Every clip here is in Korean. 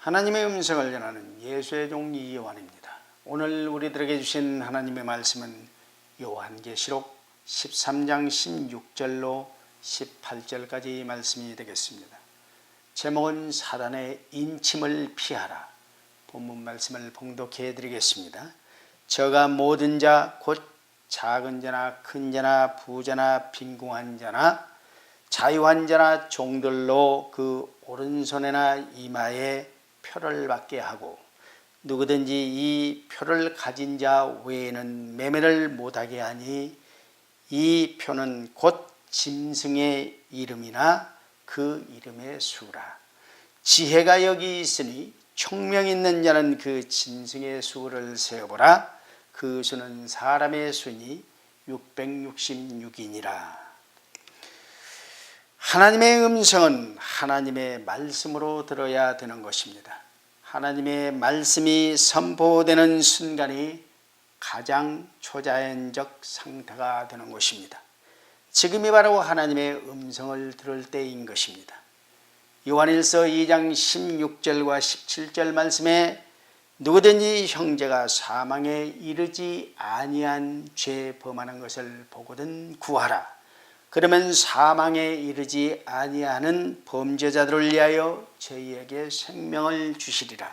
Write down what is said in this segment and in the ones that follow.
하나님의 음성을 전하는 예수의 종 이요한입니다. 오늘 우리들에게 주신 하나님의 말씀은 요한계시록 13장 16절로 18절까지 말씀이 되겠습니다. 제목은 사단의 인침을 피하라. 본문 말씀을 봉독해 드리겠습니다. 저가 모든 자 곧 작은 자나 큰 자나 부자나 빈궁한 자나 자유한 자나 종들로 그 오른손에나 이마에 표를 받게 하고 누구든지 이 표를 가진 자 외에는 매매를 못하게 하니 이 표는 곧 짐승의 이름이나 그 이름의 수라. 지혜가 여기 있으니 총명 있는 자는 그 짐승의 수를 세어보라. 그 수는 사람의 수니 666이니라. 하나님의 음성은 하나님의 말씀으로 들어야 되는 것입니다. 하나님의 말씀이 선포되는 순간이 가장 초자연적 상태가 되는 것입니다. 지금이 바로 하나님의 음성을 들을 때인 것입니다. 요한일서 2장 16절과 17절 말씀에 누구든지 형제가 사망에 이르지 아니한 죄 범하는 것을 보거든 구하라. 그러면 사망에 이르지 아니하는 범죄자들을 위하여 저희에게 생명을 주시리라.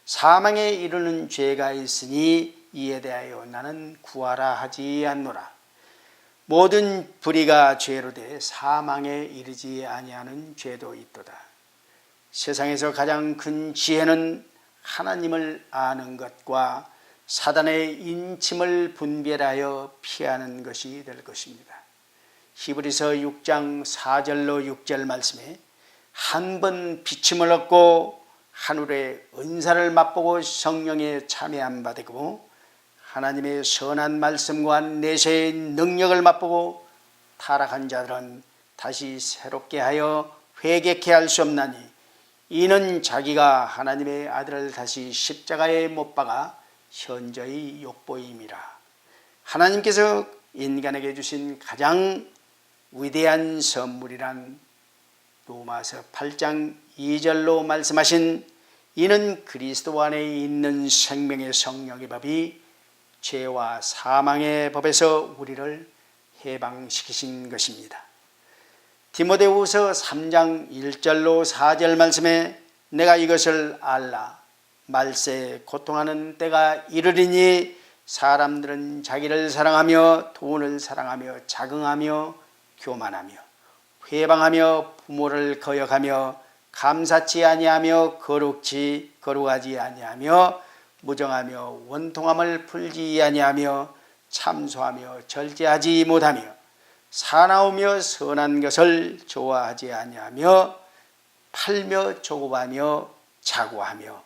사망에 이르는 죄가 있으니 이에 대하여 나는 구하라 하지 않노라. 모든 불의가 죄로 돼 사망에 이르지 아니하는 죄도 있도다. 세상에서 가장 큰 지혜는 하나님을 아는 것과 사단의 인침을 분별하여 피하는 것이 될 것입니다. 히브리서 6장 4절로 6절 말씀에 한 번 비침을 얻고 하늘의 은사를 맛보고 성령에 참여한 바 되고 하나님의 선한 말씀과 내세의 능력을 맛보고 타락한 자들은 다시 새롭게 하여 회개케 할 수 없나니 이는 자기가 하나님의 아들을 다시 십자가에 못 박아 현저히 욕보임이라. 하나님께서 인간에게 주신 가장 위대한 선물이란 로마서 8장 2절로 말씀하신 이는 그리스도 안에 있는 생명의 성령의 법이 죄와 사망의 법에서 우리를 해방시키신 것입니다. 디모데후서 3장 1절로 4절 말씀에 내가 이것을 알라. 말세에 고통하는 때가 이르리니 사람들은 자기를 사랑하며 돈을 사랑하며 자긍하며 교만하며 회방하며 부모를 거역하며 감사치 아니하며 거룩하지 아니하며 무정하며 원통함을 풀지 아니하며 참소하며 절제하지 못하며 사나우며 선한 것을 좋아하지 아니하며 팔며 조급하며 자고하며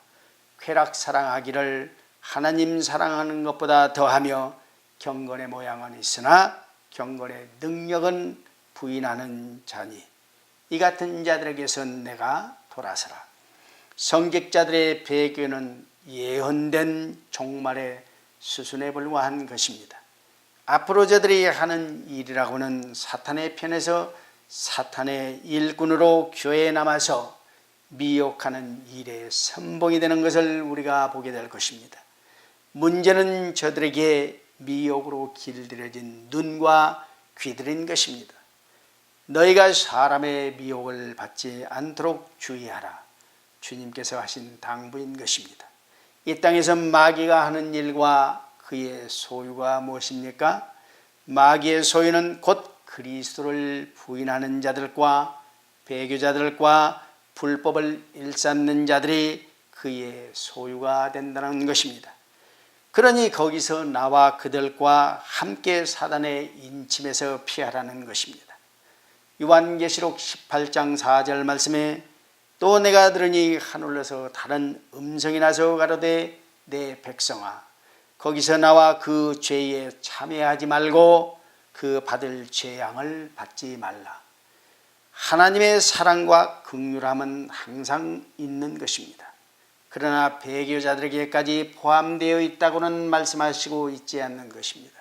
쾌락 사랑하기를 하나님 사랑하는 것보다 더하며 경건의 모양은 있으나 경건의 능력은 부인하는 자니 이 같은 자들에게서 내가 돌아서라. 성직자들의 배교는 예언된 종말의 수순에 불과한 것입니다. 앞으로 저들이 하는 일이라고는 사탄의 편에서 사탄의 일꾼으로 교회에 남아서 미혹하는 일의 선봉이 되는 것을 우리가 보게 될 것입니다. 문제는 저들에게 미혹으로 길들여진 눈과 귀들인 것입니다. 너희가 사람의 미혹을 받지 않도록 주의하라. 주님께서 하신 당부인 것입니다. 이 땅에서 마귀가 하는 일과 그의 소유가 무엇입니까? 마귀의 소유는 곧 그리스도를 부인하는 자들과 배교자들과 불법을 일삼는 자들이 그의 소유가 된다는 것입니다. 그러니 거기서 나와 그들과 함께 사단의 인침에서 피하라는 것입니다. 요한계시록 18장 4절 말씀에 또 내가 들으니 하늘에서 다른 음성이 나서 가로되 내 백성아 거기서 나와 그 죄에 참여하지 말고 그 받을 재앙을 받지 말라. 하나님의 사랑과 긍휼함은 항상 있는 것입니다. 그러나 배교자들에게까지 포함되어 있다고는 말씀하시고 있지 않는 것입니다.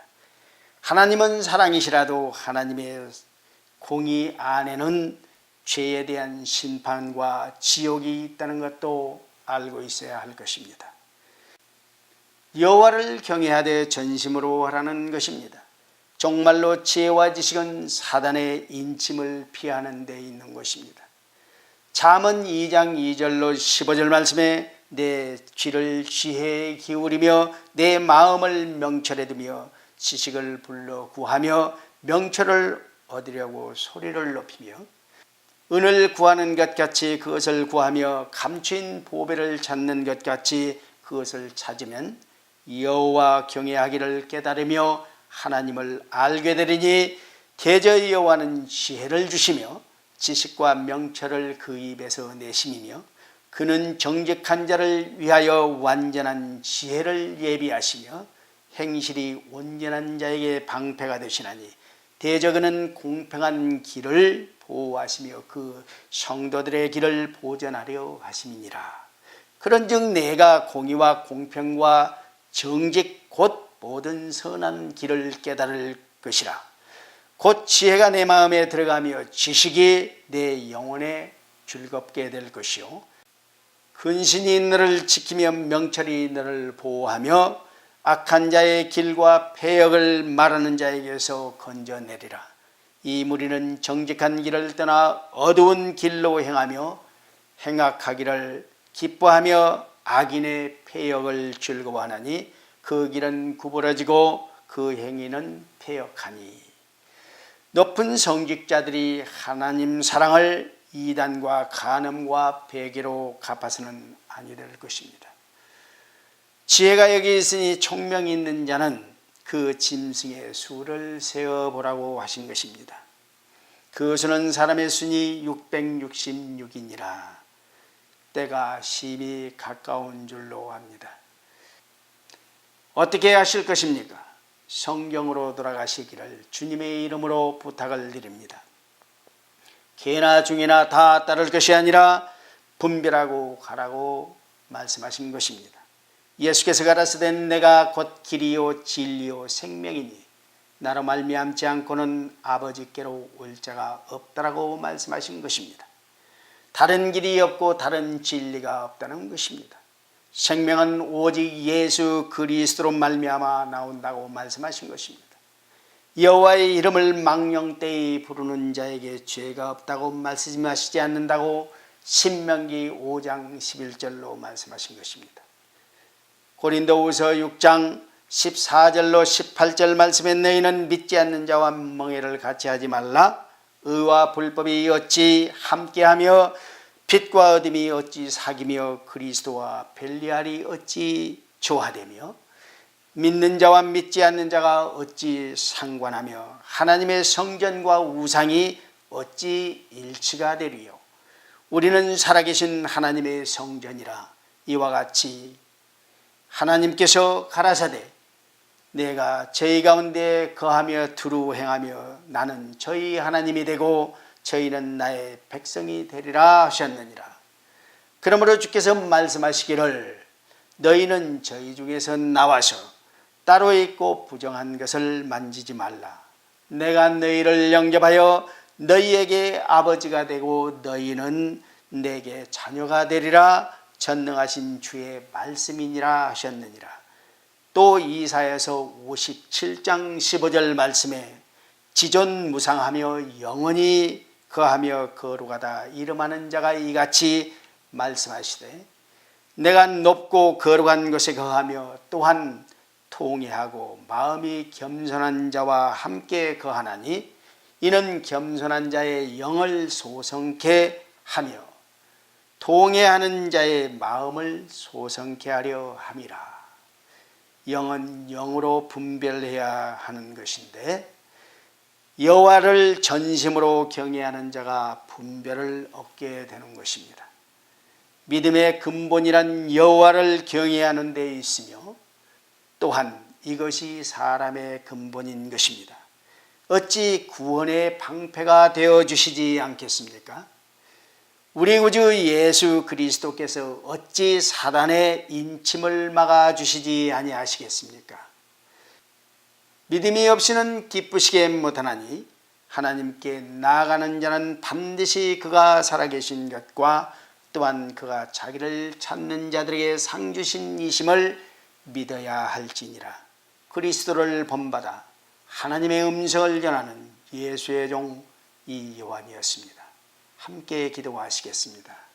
하나님은 사랑이시라도 하나님의 공의 안에는 죄에 대한 심판과 지옥이 있다는 것도 알고 있어야 할 것입니다. 여호와를 경외하되 전심으로 하라는 것입니다. 정말로 지혜와 지식은 사단의 인침을 피하는 데 있는 것입니다. 잠언 2장 2절로 15절 말씀에 내 귀를 지혜에 기울이며 내 마음을 명철에 두며 지식을 불러 구하며 명철을 얻으려고 소리를 높이며 은을 구하는 것 같이 그것을 구하며 감추인 보배를 찾는 것 같이 그것을 찾으면 여호와 경외하기를 깨달으며 하나님을 알게 되리니 대저 여호와는 지혜를 주시며 지식과 명철을 그 입에서 내심이며 그는 정직한 자를 위하여 완전한 지혜를 예비하시며 행실이 온전한 자에게 방패가 되시나니 대저 그는 공평한 길을 보호하시며 그 성도들의 길을 보전하려 하심이니라. 그런즉 내가 공의와 공평과 정직 곧 모든 선한 길을 깨달을 것이라. 곧 지혜가 내 마음에 들어가며 지식이 내 영혼에 즐겁게 될 것이요 근신이 너를 지키며 명철이 너를 보호하며 악한 자의 길과 패역을 말하는 자에게서 건져내리라. 이 무리는 정직한 길을 떠나 어두운 길로 행하며 행악하기를 기뻐하며 악인의 패역을 즐거워하나니 그 길은 구부러지고 그 행위는 패역하니. 높은 성직자들이 하나님 사랑을 이단과 간음과 배교로 갚아서는 아니 될 것입니다. 지혜가 여기 있으니 총명이 있는 자는 그 짐승의 수를 세어보라고 하신 것입니다. 그 수는 사람의 수니 666이니라. 때가 심히 가까운 줄로 압니다. 어떻게 하실 것입니까? 성경으로 돌아가시기를 주님의 이름으로 부탁을 드립니다. 개나 중이나 다 따를 것이 아니라 분별하고 가라고 말씀하신 것입니다. 예수께서 가라사대 내가 곧 길이요 진리요 생명이니 나로 말미암지 않고는 아버지께로 올 자가 없다라고 말씀하신 것입니다. 다른 길이 없고 다른 진리가 없다는 것입니다. 생명은 오직 예수 그리스도로 말미암아 나온다고 말씀하신 것입니다. 여호와의 이름을 망령되이 부르는 자에게 죄가 없다고 말씀하시지 않는다고 신명기 5장 11절로 말씀하신 것입니다. 고린도후서 6장 14절로 18절 말씀에 너희는 믿지 않는 자와 멍에를 같이 하지 말라. 의와 불법이 어찌 함께하며 빛과 어둠이 어찌 사귀며 그리스도와 별리알이 어찌 조화되며 믿는 자와 믿지 않는 자가 어찌 상관하며 하나님의 성전과 우상이 어찌 일치가 되리요. 우리는 살아계신 하나님의 성전이라. 이와 같이 하나님께서 가라사대 내가 저희 가운데 거하며 두루 행하며 나는 저희 하나님이 되고 저희는 나의 백성이 되리라 하셨느니라. 그러므로 주께서 말씀하시기를 너희는 저희 중에서 나와서 따로 있고 부정한 것을 만지지 말라. 내가 너희를 영접하여 너희에게 아버지가 되고 너희는 내게 자녀가 되리라. 전능하신 주의 말씀이니라 하셨느니라. 또 이사야서 57장 15절 말씀에 지존무상하며 영원히 거하며 거룩하다 이름하는 자가 이같이 말씀하시되 내가 높고 거룩한 것에 거하며 또한 통회하고 마음이 겸손한 자와 함께 거하나니 이는 겸손한 자의 영을 소성케 하며 통회하는 자의 마음을 소성케 하려 함이라. 영은 영으로 분별해야 하는 것인데 여호와를 전심으로 경외하는 자가 분별을 얻게 되는 것입니다. 믿음의 근본이란 여호와를 경외하는 데 있으며 또한 이것이 사람의 근본인 것입니다. 어찌 구원의 방패가 되어주시지 않겠습니까? 우리 구주 예수 그리스도께서 어찌 사단의 인침을 막아주시지 아니하시겠습니까? 믿음이 없이는 기쁘시게 못하나니 하나님께 나아가는 자는 반드시 그가 살아계신 것과 또한 그가 자기를 찾는 자들에게 상 주신 이심을 믿어야 할지니라. 그리스도를 본받아 하나님의 음성을 전하는 예수의 종 이 요한이었습니다. 함께 기도하시겠습니다.